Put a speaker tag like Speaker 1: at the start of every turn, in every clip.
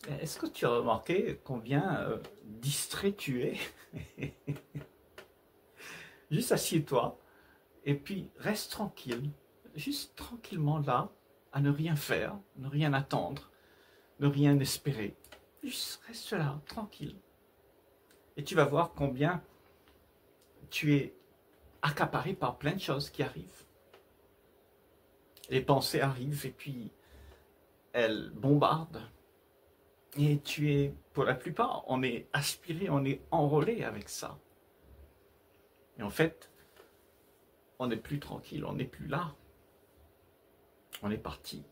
Speaker 1: Est-ce que tu as remarqué combien distrait tu es? Juste assieds-toi et puis reste tranquille, juste tranquillement là, à ne rien faire, ne rien attendre, ne rien espérer. Juste reste là, tranquille. Et tu vas voir combien tu es accaparé par plein de choses qui arrivent. Les pensées arrivent et puis elles bombardent. Et tu es, pour la plupart, on est aspiré, on est enrôlé avec ça. Et en fait, on n'est plus tranquille, on n'est plus là. On est parti.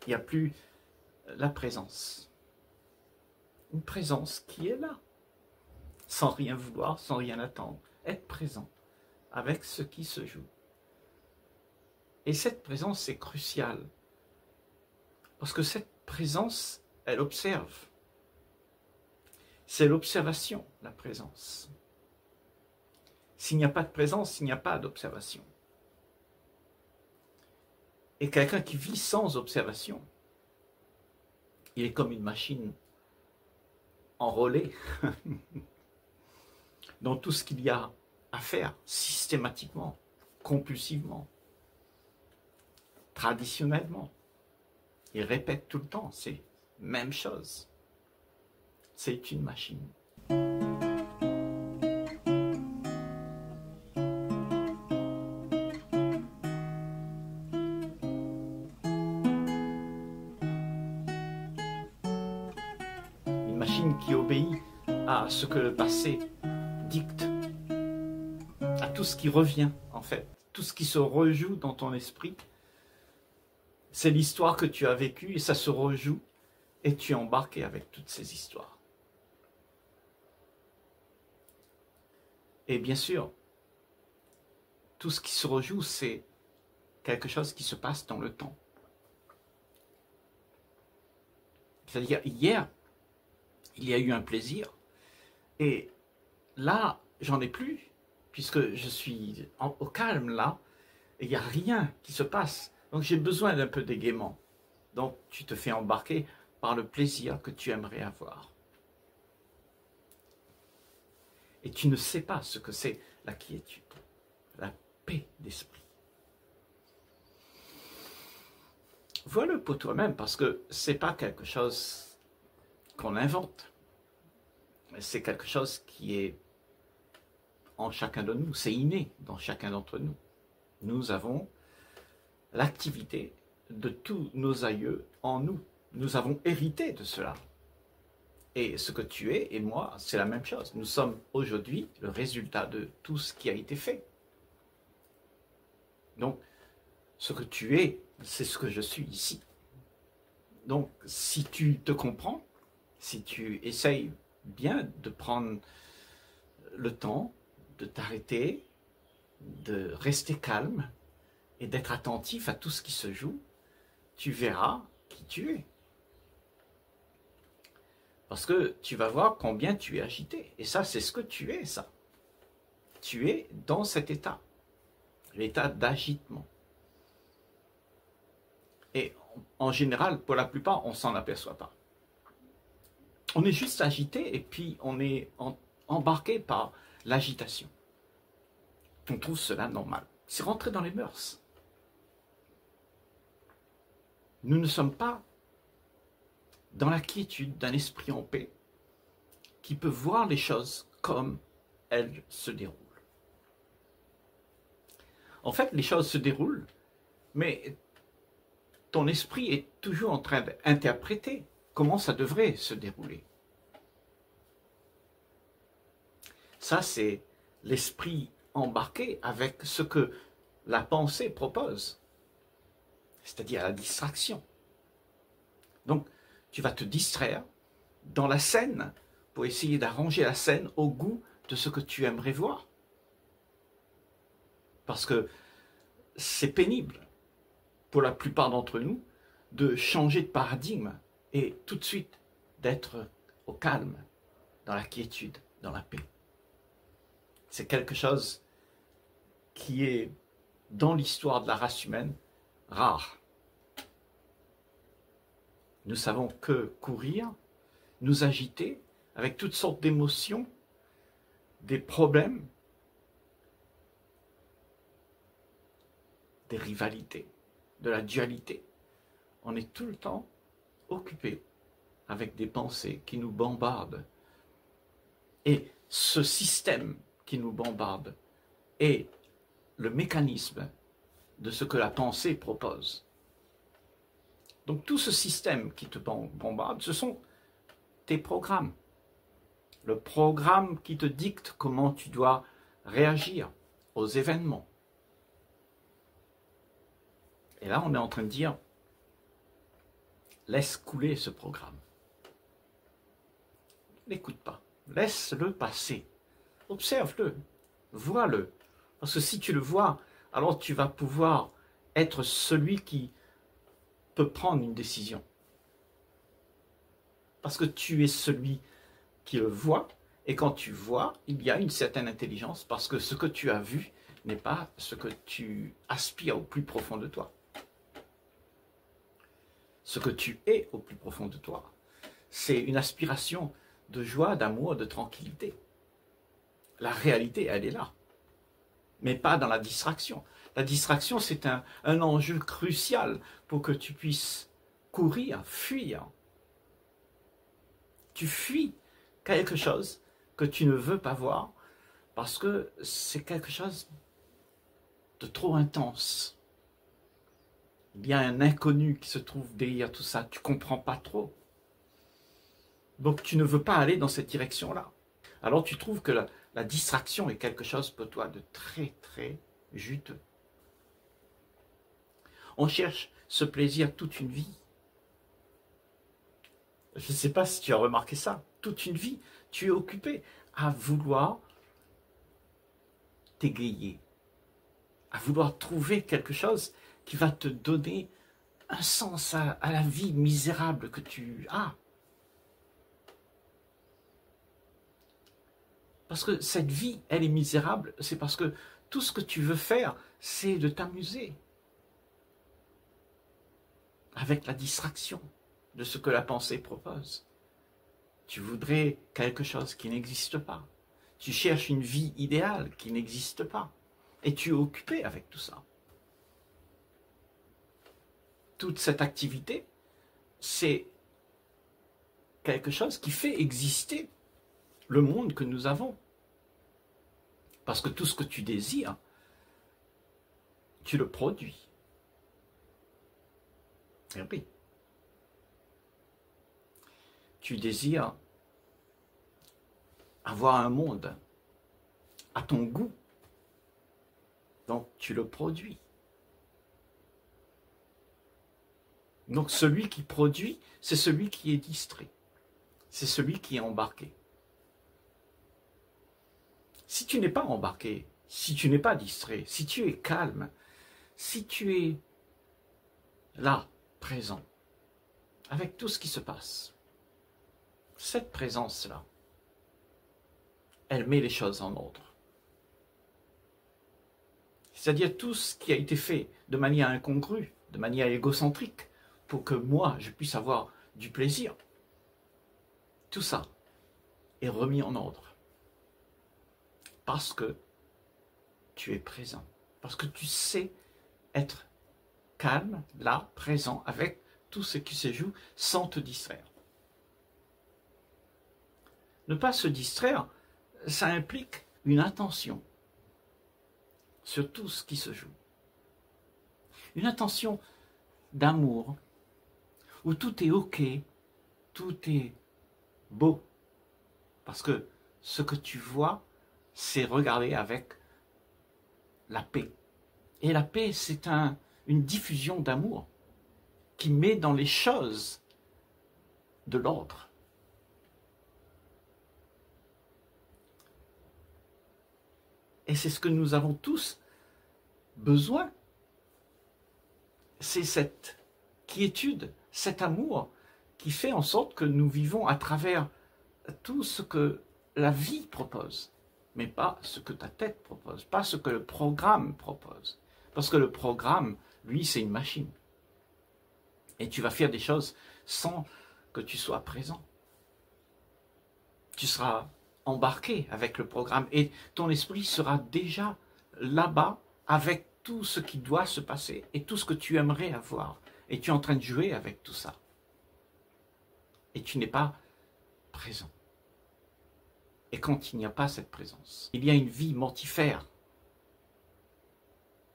Speaker 1: Il n'y a plus la présence. Une présence qui est là, sans rien vouloir, sans rien attendre. Être présent avec ce qui se joue. Et cette présence est cruciale. Parce que cette présence, elle observe. C'est l'observation, la présence. S'il n'y a pas de présence, il n'y a pas d'observation. Et quelqu'un qui vit sans observation, il est comme une machine enrôlée dans tout ce qu'il y a à faire systématiquement, compulsivement, traditionnellement. Il répète tout le temps, c'est même chose. C'est une machine. Une machine qui obéit à ce que le passé dicte, à tout ce qui revient en fait, tout ce qui se rejoue dans ton esprit. C'est l'histoire que tu as vécue et ça se rejoue et tu es embarqué avec toutes ces histoires. Et bien sûr, tout ce qui se rejoue, c'est quelque chose qui se passe dans le temps. C'est-à-dire, hier, il y a eu un plaisir, et là, j'en ai plus, puisque je suis au calme là, et il n'y a rien qui se passe. Donc j'ai besoin d'un peu d'égaiement. Donc tu te fais embarquer par le plaisir que tu aimerais avoir. Et tu ne sais pas ce que c'est la quiétude, la paix d'esprit. Vois-le pour toi-même, parce que ce n'est pas quelque chose qu'on invente. C'est quelque chose qui est en chacun de nous, c'est inné dans chacun d'entre nous. Nous avons l'activité de tous nos aïeux en nous. Nous avons hérité de cela. Et ce que tu es et moi, c'est la même chose. Nous sommes aujourd'hui le résultat de tout ce qui a été fait. Donc, ce que tu es, c'est ce que je suis ici. Donc, si tu te comprends, si tu essayes bien de prendre le temps de t'arrêter, de rester calme et d'être attentif à tout ce qui se joue, tu verras qui tu es. Parce que tu vas voir combien tu es agité. Et ça, c'est ce que tu es, ça. Tu es dans cet état, l'état d'agitement. Et en général, pour la plupart, on ne s'en aperçoit pas. On est juste agité et puis on est embarqué par l'agitation. On trouve cela normal. C'est rentré dans les mœurs. Nous ne sommes pas dans la quiétude d'un esprit en paix qui peut voir les choses comme elles se déroulent. En fait, les choses se déroulent, mais ton esprit est toujours en train d'interpréter comment ça devrait se dérouler. Ça, c'est l'esprit embarqué avec ce que la pensée propose, c'est-à-dire la distraction. Donc, tu vas te distraire dans la scène pour essayer d'arranger la scène au goût de ce que tu aimerais voir. Parce que c'est pénible pour la plupart d'entre nous de changer de paradigme et tout de suite d'être au calme, dans la quiétude, dans la paix. C'est quelque chose qui est, dans l'histoire de la race humaine, rare. Nous savons que courir, nous agiter avec toutes sortes d'émotions, des problèmes, des rivalités, de la dualité. On est tout le temps occupé avec des pensées qui nous bombardent. Et ce système qui nous bombarde est le mécanisme de ce que la pensée propose. Donc tout ce système qui te bombarde, ce sont tes programmes. Le programme qui te dicte comment tu dois réagir aux événements. Et là, on est en train de dire, laisse couler ce programme. N'écoute pas. Laisse-le passer. Observe-le. Vois-le. Parce que si tu le vois, alors tu vas pouvoir être celui qui peut prendre une décision. Parce que tu es celui qui le voit, et quand tu vois, il y a une certaine intelligence, parce que ce que tu as vu n'est pas ce que tu aspires au plus profond de toi. Ce que tu es au plus profond de toi, c'est une aspiration de joie, d'amour, de tranquillité. La réalité, elle est là, mais pas dans la distraction. La distraction, c'est un enjeu crucial pour que tu puisses courir, fuir. Tu fuis quelque chose que tu ne veux pas voir parce que c'est quelque chose de trop intense. Il y a un inconnu qui se trouve derrière tout ça, tu ne comprends pas trop. Donc tu ne veux pas aller dans cette direction-là. Alors tu trouves que la distraction est quelque chose pour toi de très très juteux. On cherche ce plaisir toute une vie. Je ne sais pas si tu as remarqué ça. Toute une vie, tu es occupé à vouloir t'égayer, à vouloir trouver quelque chose qui va te donner un sens à la vie misérable que tu as. Parce que cette vie, elle est misérable, c'est parce que tout ce que tu veux faire, c'est de t'amuser avec la distraction de ce que la pensée propose. Tu voudrais quelque chose qui n'existe pas. Tu cherches une vie idéale qui n'existe pas. Et tu es occupé avec tout ça. Toute cette activité, c'est quelque chose qui fait exister le monde que nous avons. Parce que tout ce que tu désires, tu le produis. Et oui. Tu désires avoir un monde à ton goût. Donc tu le produis. Donc celui qui produit, c'est celui qui est distrait. C'est celui qui est embarqué. Si tu n'es pas embarqué, si tu n'es pas distrait, si tu es calme, si tu es là, présent, avec tout ce qui se passe, cette présence-là, elle met les choses en ordre. C'est-à-dire tout ce qui a été fait de manière incongrue, de manière égocentrique, pour que moi, je puisse avoir du plaisir, tout ça est remis en ordre. Parce que tu es présent, parce que tu sais être calme, là, présent, avec tout ce qui se joue, sans te distraire. Ne pas se distraire, ça implique une attention sur tout ce qui se joue. Une attention d'amour, où tout est ok, tout est beau. Parce que ce que tu vois, c'est regarder avec la paix. Et la paix, c'est une diffusion d'amour qui met dans les choses de l'ordre. Et c'est ce que nous avons tous besoin. C'est cette quiétude, cet amour qui fait en sorte que nous vivons à travers tout ce que la vie propose. Mais pas ce que ta tête propose, pas ce que le programme propose. Parce que le programme, lui, c'est une machine. Et tu vas faire des choses sans que tu sois présent. Tu seras embarqué avec le programme et ton esprit sera déjà là-bas avec tout ce qui doit se passer et tout ce que tu aimerais avoir. Et tu es en train de jouer avec tout ça. Et tu n'es pas présent. Et quand il n'y a pas cette présence, il y a une vie mortifère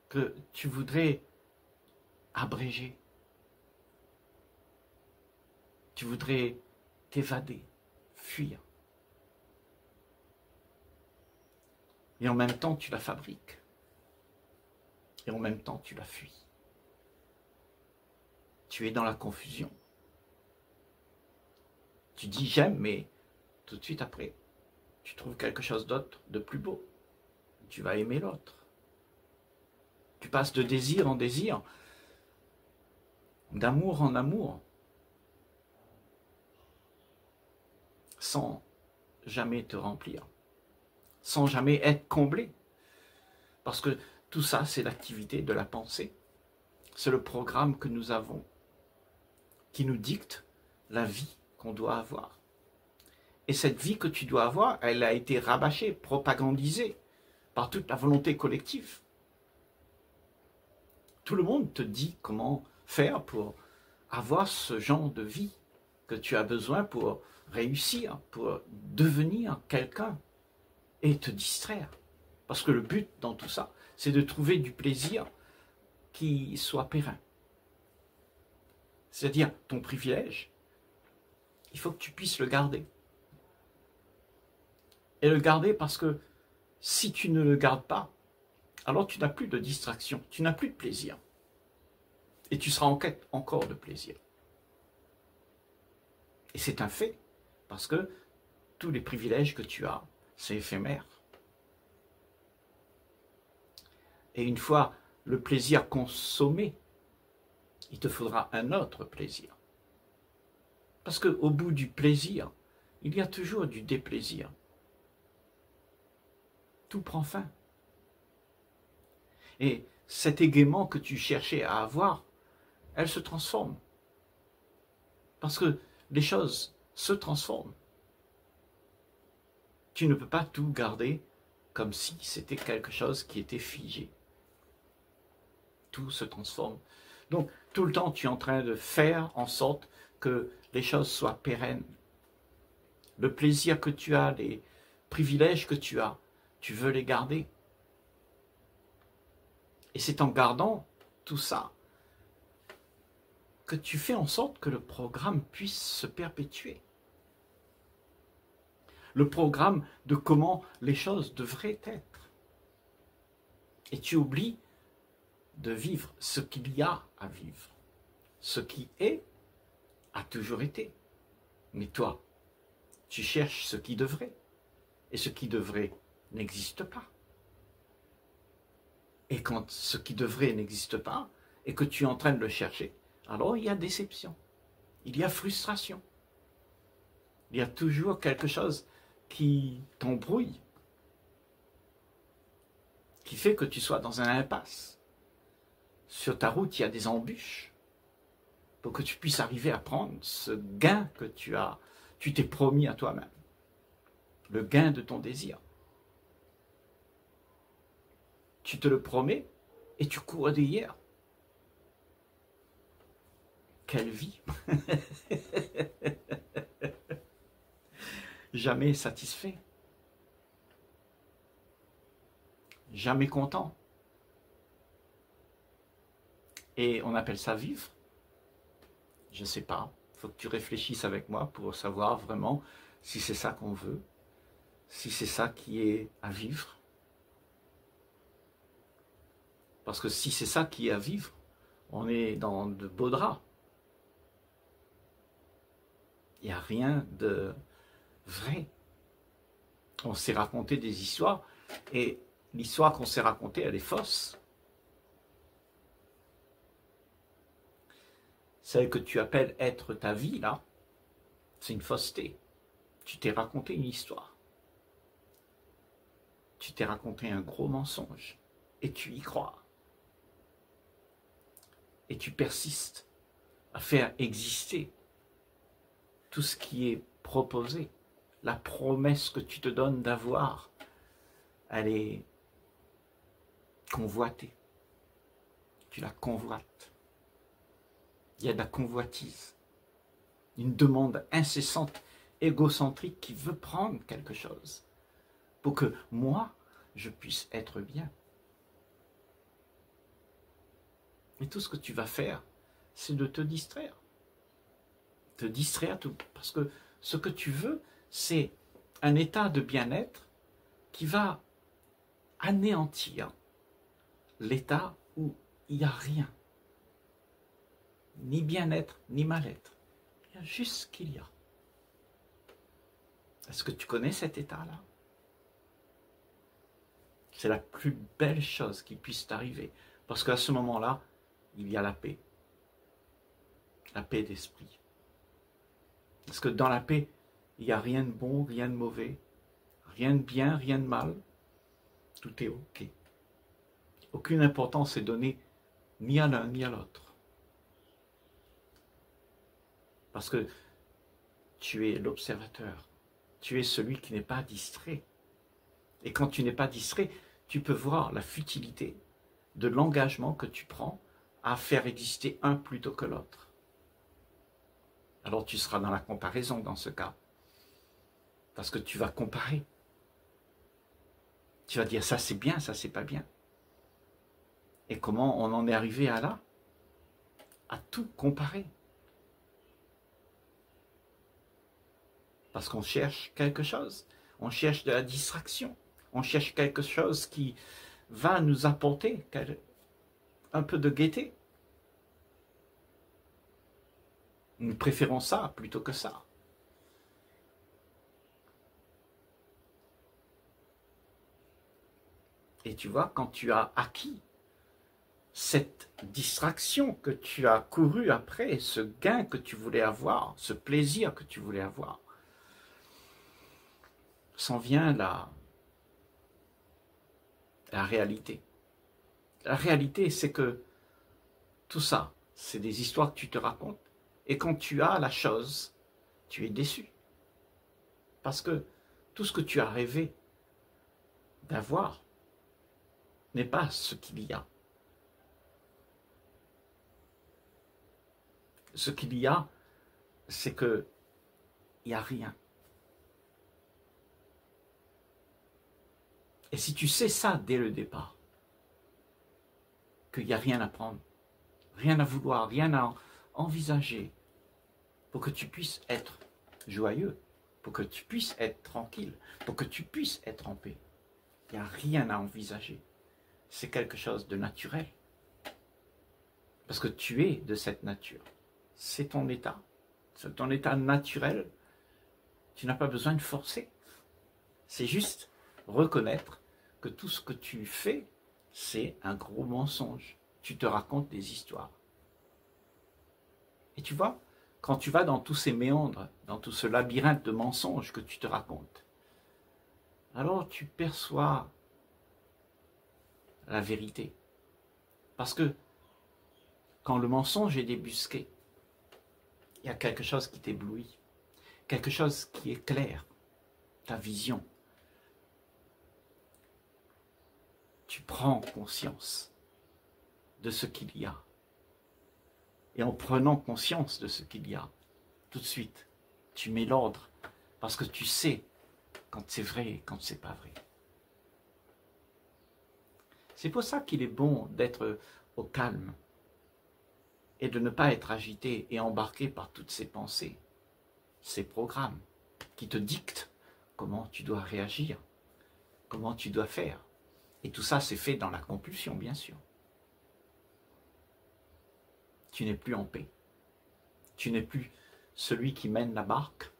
Speaker 1: que tu voudrais abréger. Tu voudrais t'évader, fuir. Et en même temps, tu la fabriques. Et en même temps, tu la fuis. Tu es dans la confusion. Tu dis j'aime, mais tout de suite après, tu trouves quelque chose d'autre, de plus beau. Tu vas aimer l'autre. Tu passes de désir en désir, d'amour en amour, sans jamais te remplir, sans jamais être comblé. Parce que tout ça, c'est l'activité de la pensée. C'est le programme que nous avons, qui nous dicte la vie qu'on doit avoir. Et cette vie que tu dois avoir, elle a été rabâchée, propagandisée par toute la volonté collective. Tout le monde te dit comment faire pour avoir ce genre de vie que tu as besoin pour réussir, pour devenir quelqu'un et te distraire. Parce que le but dans tout ça, c'est de trouver du plaisir qui soit périn. C'est-à-dire ton privilège, il faut que tu puisses le garder. Et le garder parce que si tu ne le gardes pas, alors tu n'as plus de distraction, tu n'as plus de plaisir. Et tu seras en quête encore de plaisir. Et c'est un fait, parce que tous les privilèges que tu as, c'est éphémère. Et une fois le plaisir consommé, il te faudra un autre plaisir. Parce qu'au bout du plaisir, il y a toujours du déplaisir. Tout prend fin. Et cet égaiement que tu cherchais à avoir, elle se transforme. Parce que les choses se transforment. Tu ne peux pas tout garder comme si c'était quelque chose qui était figé. Tout se transforme. Donc, tout le temps, tu es en train de faire en sorte que les choses soient pérennes. Le plaisir que tu as, les privilèges que tu as, tu veux les garder. Et c'est en gardant tout ça que tu fais en sorte que le programme puisse se perpétuer. Le programme de comment les choses devraient être. Et tu oublies de vivre ce qu'il y a à vivre. Ce qui est, a toujours été. Mais toi, tu cherches ce qui devrait. Et ce qui devrait n'existe pas. Et quand ce qui devrait n'existe pas, et que tu es en train de le chercher, alors il y a déception, il y a frustration. Il y a toujours quelque chose qui t'embrouille, qui fait que tu sois dans un impasse. Sur ta route, il y a des embûches pour que tu puisses arriver à prendre ce gain que tu t'es promis à toi-même, le gain de ton désir. Tu te le promets et tu cours derrière. Quelle vie! Jamais satisfait. Jamais content. Et on appelle ça vivre? Je ne sais pas. Il faut que tu réfléchisses avec moi pour savoir vraiment si c'est ça qu'on veut, si c'est ça qui est à vivre. Parce que si c'est ça qui est à vivre, on est dans de beaux draps. Il n'y a rien de vrai. On s'est raconté des histoires et l'histoire qu'on s'est racontée, elle est fausse. Celle que tu appelles être ta vie, là, c'est une fausseté. Tu t'es raconté une histoire. Tu t'es raconté un gros mensonge et tu y crois. Et tu persistes à faire exister tout ce qui est proposé, la promesse que tu te donnes d'avoir, elle est convoitée. Tu la convoites. Il y a de la convoitise, une demande incessante, égocentrique qui veut prendre quelque chose pour que moi, je puisse être bien. Et tout ce que tu vas faire, c'est de te distraire. Te distraire, parce que ce que tu veux, c'est un état de bien-être qui va anéantir l'état où il n'y a rien. Ni bien-être, ni mal-être. Il y a juste ce qu'il y a. Est-ce que tu connais cet état-là? C'est la plus belle chose qui puisse t'arriver. Parce qu'à ce moment-là, il y a la paix. La paix d'esprit. Parce que dans la paix, il n'y a rien de bon, rien de mauvais, rien de bien, rien de mal. Tout est OK. Aucune importance n'est donnée ni à l'un ni à l'autre. Parce que tu es l'observateur. Tu es celui qui n'est pas distrait. Et quand tu n'es pas distrait, tu peux voir la futilité de l'engagement que tu prends à faire exister un plutôt que l'autre. Alors tu seras dans la comparaison dans ce cas. Parce que tu vas comparer. Tu vas dire ça c'est bien, ça c'est pas bien. Et comment on en est arrivé à là? À tout comparer. Parce qu'on cherche quelque chose. On cherche de la distraction. On cherche quelque chose qui va nous apporter un peu de gaieté. Nous préférons ça plutôt que ça. Et tu vois, quand tu as acquis cette distraction que tu as couru après, ce gain que tu voulais avoir, ce plaisir que tu voulais avoir, s'en vient la réalité. La réalité, c'est que tout ça, c'est des histoires que tu te racontes. Et quand tu as la chose, tu es déçu. Parce que tout ce que tu as rêvé d'avoir n'est pas ce qu'il y a. Ce qu'il y a, c'est que il n'y a rien. Et si tu sais ça dès le départ, qu'il n'y a rien à prendre, rien à vouloir, rien à envisager, pour que tu puisses être joyeux, pour que tu puisses être tranquille, pour que tu puisses être en paix, il n'y a rien à envisager. C'est quelque chose de naturel. Parce que tu es de cette nature. C'est ton état. C'est ton état naturel. Tu n'as pas besoin de forcer. C'est juste reconnaître que tout ce que tu fais, c'est un gros mensonge. Tu te racontes des histoires. Et tu vois, quand tu vas dans tous ces méandres, dans tout ce labyrinthe de mensonges que tu te racontes, alors tu perçois la vérité. Parce que quand le mensonge est débusqué, il y a quelque chose qui t'éblouit, quelque chose qui éclaire ta vision. Tu prends conscience de ce qu'il y a. Et en prenant conscience de ce qu'il y a, tout de suite, tu mets l'ordre parce que tu sais quand c'est vrai et quand c'est pas vrai. C'est pour ça qu'il est bon d'être au calme et de ne pas être agité et embarqué par toutes ces pensées, ces programmes qui te dictent comment tu dois réagir, comment tu dois faire. Et tout ça, c'est fait dans la compulsion, bien sûr. Tu n'es plus en paix. Tu n'es plus celui qui mène la barque.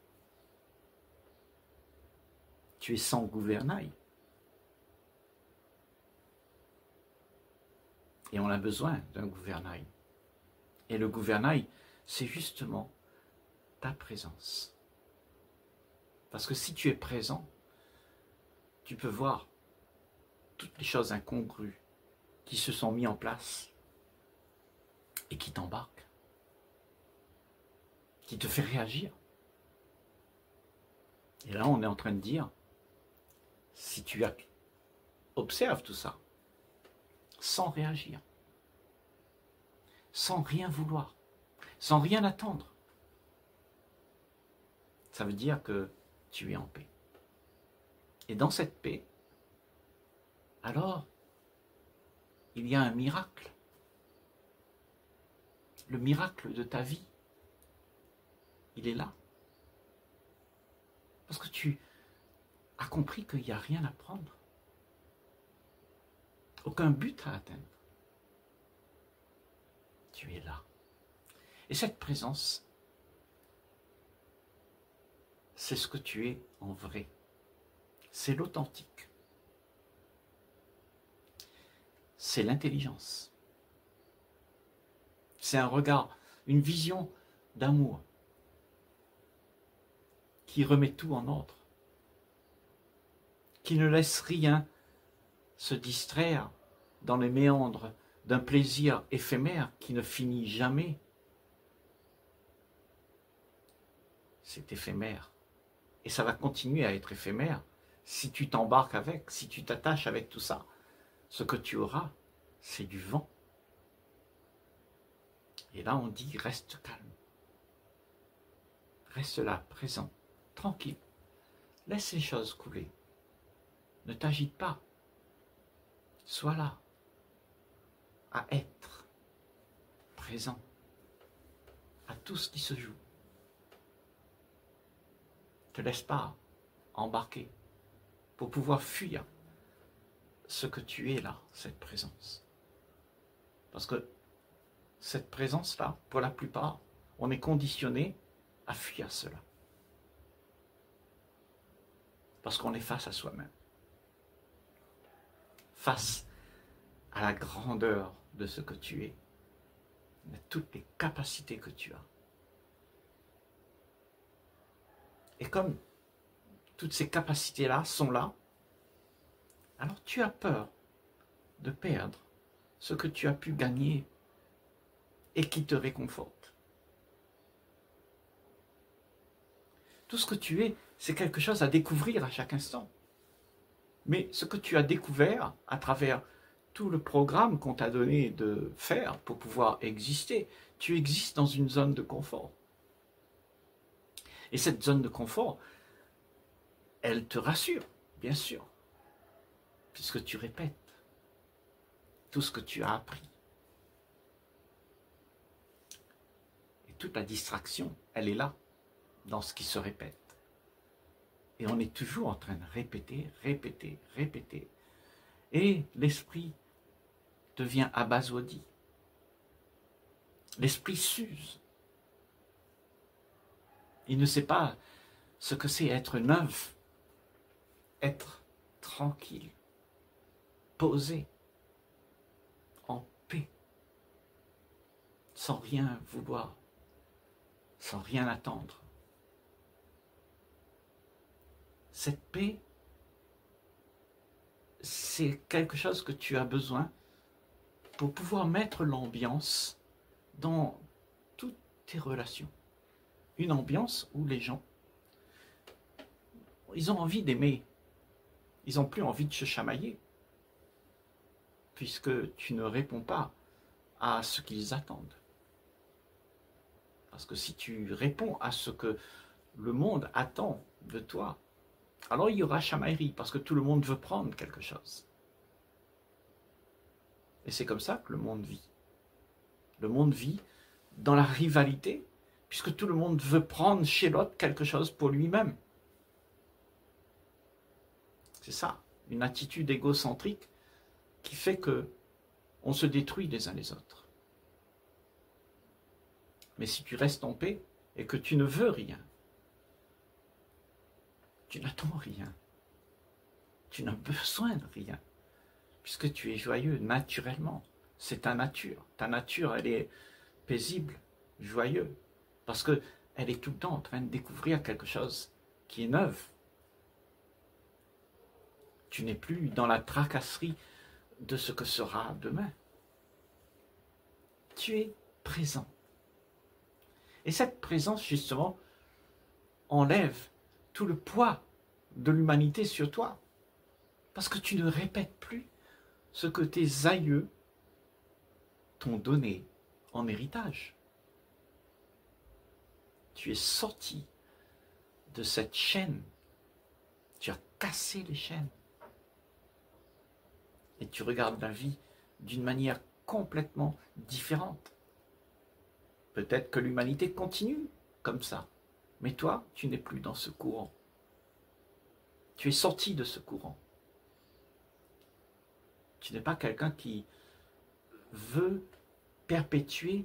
Speaker 1: Tu es sans gouvernail. Et on a besoin d'un gouvernail. Et le gouvernail, c'est justement ta présence. Parce que si tu es présent, tu peux voir toutes les choses incongrues qui se sont mises en place et qui t'embarquent, qui te fait réagir. Et là, on est en train de dire, si tu observes tout ça, sans réagir, sans rien vouloir, sans rien attendre, ça veut dire que tu es en paix. Et dans cette paix, alors, il y a un miracle. Le miracle de ta vie, il est là. Parce que tu as compris qu'il n'y a rien à prendre. Aucun but à atteindre. Tu es là. Et cette présence, c'est ce que tu es en vrai. C'est l'authentique. C'est l'intelligence. C'est un regard, une vision d'amour qui remet tout en ordre, qui ne laisse rien se distraire dans les méandres d'un plaisir éphémère qui ne finit jamais. C'est éphémère. Et ça va continuer à être éphémère si tu t'embarques avec, si tu t'attaches avec tout ça. Ce que tu auras, c'est du vent. Et là, on dit, reste calme. Reste là, présent, tranquille. Laisse les choses couler. Ne t'agite pas. Sois là, à être présent à tout ce qui se joue. Ne te laisse pas embarquer pour pouvoir fuir ce que tu es là, cette présence. Parce que cette présence-là, pour la plupart, on est conditionné à fuir cela. Parce qu'on est face à soi-même. Face à la grandeur de ce que tu es, de toutes les capacités que tu as. Et comme toutes ces capacités-là sont là, alors tu as peur de perdre ce que tu as pu gagner et qui te réconforte. Tout ce que tu es, c'est quelque chose à découvrir à chaque instant. Mais ce que tu as découvert à travers tout le programme qu'on t'a donné de faire pour pouvoir exister, tu existes dans une zone de confort. Et cette zone de confort, elle te rassure, bien sûr, puisque tu répètes tout ce que tu as appris. Et toute la distraction, elle est là, dans ce qui se répète. Et on est toujours en train de répéter, répéter, répéter. Et l'esprit devient abasourdi. L'esprit s'use. Il ne sait pas ce que c'est être neuf, être tranquille, posé, en paix, sans rien vouloir, sans rien attendre. Cette paix, c'est quelque chose que tu as besoin pour pouvoir mettre l'ambiance dans toutes tes relations. Une ambiance où les gens, ils ont envie d'aimer. Ils n'ont plus envie de se chamailler. Puisque tu ne réponds pas à ce qu'ils attendent. Parce que si tu réponds à ce que le monde attend de toi, alors il y aura chamaillerie, parce que tout le monde veut prendre quelque chose. Et c'est comme ça que le monde vit. Le monde vit dans la rivalité, puisque tout le monde veut prendre chez l'autre quelque chose pour lui-même. C'est ça, une attitude égocentrique qui fait que on se détruit les uns les autres. Mais si tu restes en paix et que tu ne veux rien, tu n'attends rien, tu n'as besoin de rien, puisque tu es joyeux naturellement. C'est ta nature. Ta nature, elle est paisible, joyeuse, parce qu'elle est tout le temps en train de découvrir quelque chose qui est neuf. Tu n'es plus dans la tracasserie de ce que sera demain. Tu es présent. Et cette présence, justement, enlève tout le poids de l'humanité sur toi. Parce que tu ne répètes plus ce que tes aïeux t'ont donné en héritage. Tu es sorti de cette chaîne. Tu as cassé les chaînes. Et tu regardes la vie d'une manière complètement différente. Peut-être que l'humanité continue comme ça. Mais toi, tu n'es plus dans ce courant. Tu es sorti de ce courant. Tu n'es pas quelqu'un qui veut perpétuer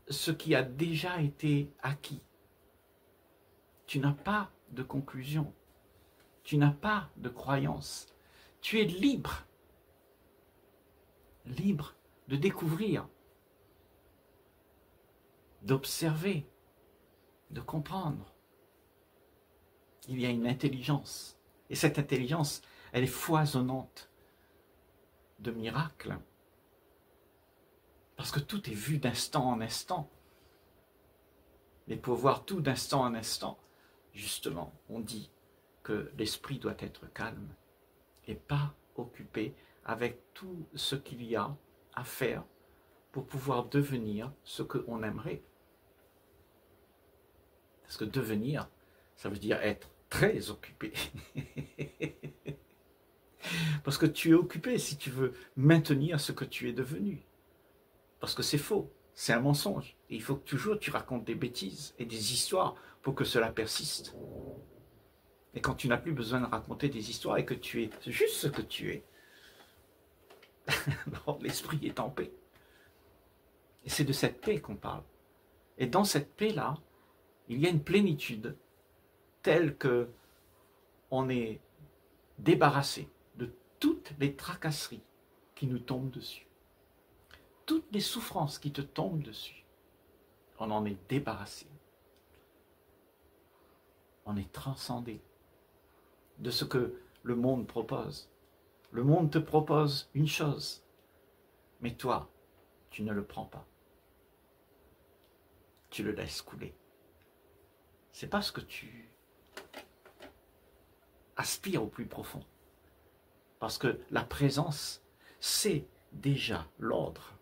Speaker 1: ce qui a déjà été acquis. Tu n'as pas de conclusion. Tu n'as pas de croyance. Tu es libre. Libre de découvrir, d'observer, de comprendre. Il y a une intelligence. Et cette intelligence, elle est foisonnante de miracles. Parce que tout est vu d'instant en instant. Mais pour voir tout d'instant en instant, justement, on dit que l'esprit doit être calme et pas occupé avec tout ce qu'il y a à faire pour pouvoir devenir ce qu'on aimerait. Parce que devenir, ça veut dire être très occupé. Parce que tu es occupé si tu veux maintenir ce que tu es devenu. Parce que c'est faux, c'est un mensonge. Et il faut que toujours tu racontes des bêtises et des histoires pour que cela persiste. Et quand tu n'as plus besoin de raconter des histoires et que tu es juste ce que tu es, l'esprit est en paix. Et c'est de cette paix qu'on parle. Et dans cette paix-là, il y a une plénitude telle que on est débarrassé de toutes les tracasseries qui nous tombent dessus. Toutes les souffrances qui te tombent dessus. On en est débarrassé. On est transcendé de ce que le monde propose. Le monde te propose une chose, mais toi, tu ne le prends pas. Tu le laisses couler. C'est parce que tu aspires au plus profond. Parce que la présence, c'est déjà l'ordre.